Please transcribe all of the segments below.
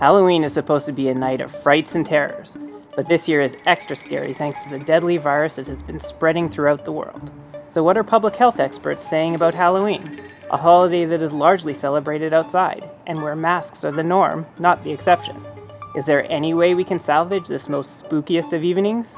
Halloween is supposed to be a night of frights and terrors, but this year is extra scary thanks to the deadly virus that has been spreading throughout the world. So what are public health experts saying about Halloween? A holiday that is largely celebrated outside, and where masks are the norm, not the exception. Is there any way we can salvage this most spookiest of evenings?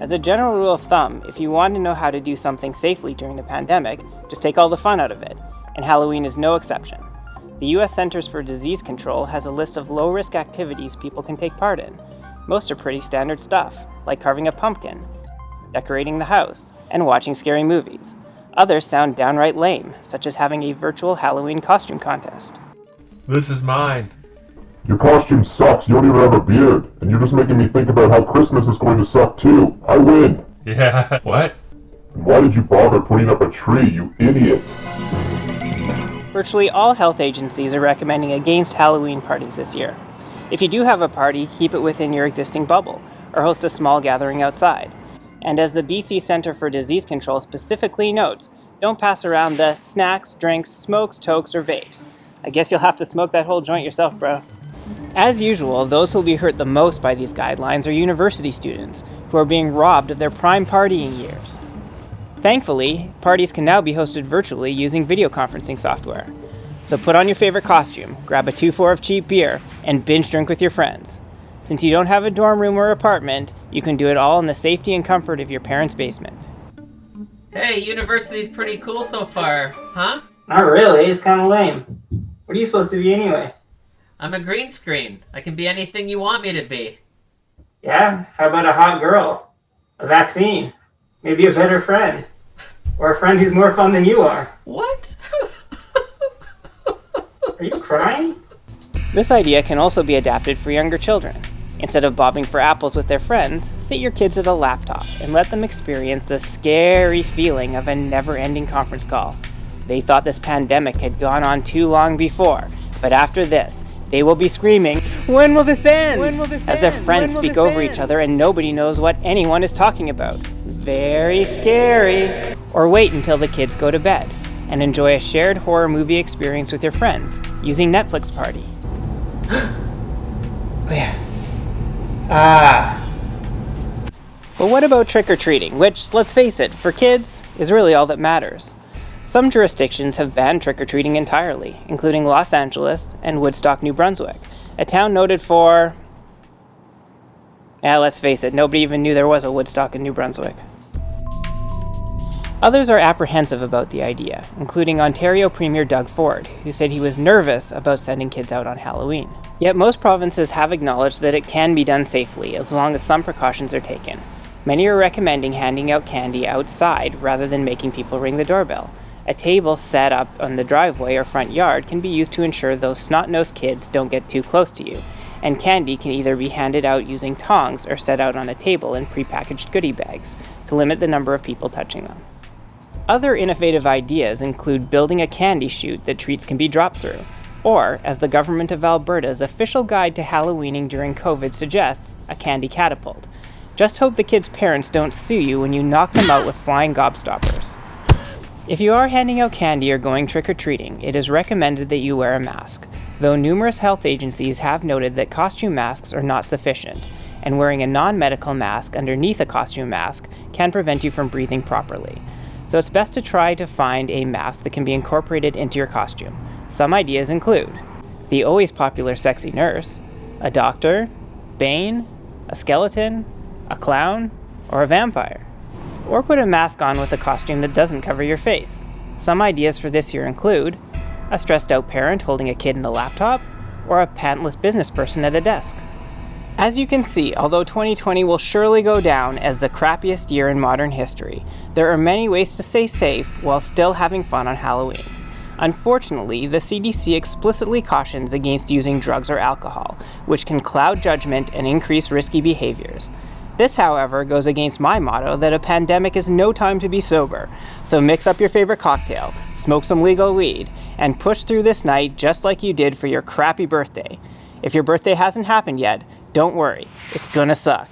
As a general rule of thumb, if you want to know how to do something safely during the pandemic, just take all the fun out of it, and Halloween is no exception. The US Centers for Disease Control has a list of low-risk activities people can take part in. Most are pretty standard stuff, like carving a pumpkin, decorating the house, and watching scary movies. Others sound downright lame, such as having a virtual Halloween costume contest. This is mine. Your costume sucks, you don't even have a beard, and you're just making me think about how Christmas is going to suck too. I win! Yeah, what? And why did you bother putting up a tree, you idiot? Virtually all health agencies are recommending against Halloween parties this year. If you do have a party, keep it within your existing bubble, or host a small gathering outside. And as the BC Centre for Disease Control specifically notes, don't pass around the snacks, drinks, smokes, tokes, or vapes. I guess you'll have to smoke that whole joint yourself, bro. As usual, those who will be hurt the most by these guidelines are university students, who are being robbed of their prime partying years. Thankfully, parties can now be hosted virtually using video conferencing software. So put on your favorite costume, grab a 2-4 of cheap beer, and binge drink with your friends. Since you don't have a dorm room or apartment, you can do it all in the safety and comfort of your parents' basement. Hey, university's pretty cool so far, huh? Not really, it's kind of lame. What are you supposed to be anyway? I'm a green screen. I can be anything you want me to be. Yeah? How about a hot girl? A vaccine? Maybe a better friend? Or a friend who's more fun than you are? What? Are you crying? This idea can also be adapted for younger children. Instead of bobbing for apples with their friends, sit your kids at a laptop and let them experience the scary feeling of a never-ending conference call. They thought this pandemic had gone on too long before, but after this, they will be screaming, "When will this end?" As their friends speak over each other and nobody knows what anyone is talking about. Very scary. Or wait until the kids go to bed and enjoy a shared horror movie experience with your friends using Netflix Party. Oh yeah. But what about trick-or-treating, which, let's face it, for kids, is really all that matters. Some jurisdictions have banned trick-or-treating entirely, including Los Angeles and Woodstock, New Brunswick, a town noted for... let's face it, nobody even knew there was a Woodstock in New Brunswick. Others are apprehensive about the idea, including Ontario Premier Doug Ford, who said he was nervous about sending kids out on Halloween. Yet most provinces have acknowledged that it can be done safely, as long as some precautions are taken. Many are recommending handing out candy outside rather than making people ring the doorbell. A table set up on the driveway or front yard can be used to ensure those snot-nosed kids don't get too close to you, and candy can either be handed out using tongs or set out on a table in prepackaged goodie bags to limit the number of people touching them. Other innovative ideas include building a candy chute that treats can be dropped through, or, as the Government of Alberta's official guide to Halloweening during COVID suggests, a candy catapult. Just hope the kids' parents don't sue you when you knock them out with flying gobstoppers. If you are handing out candy or going trick-or-treating, it is recommended that you wear a mask, though numerous health agencies have noted that costume masks are not sufficient, and wearing a non-medical mask underneath a costume mask can prevent you from breathing properly. So it's best to try to find a mask that can be incorporated into your costume. Some ideas include the always popular sexy nurse, a doctor, Bane, a skeleton, a clown, or a vampire. Or put a mask on with a costume that doesn't cover your face. Some ideas for this year include a stressed out parent holding a kid in a laptop, or a pantless business person at a desk. As you can see, although 2020 will surely go down as the crappiest year in modern history, there are many ways to stay safe while still having fun on Halloween. Unfortunately, the CDC explicitly cautions against using drugs or alcohol, which can cloud judgment and increase risky behaviors. This, however, goes against my motto that a pandemic is no time to be sober. So mix up your favorite cocktail, smoke some legal weed, and push through this night just like you did for your crappy birthday. If your birthday hasn't happened yet, don't worry, it's gonna suck.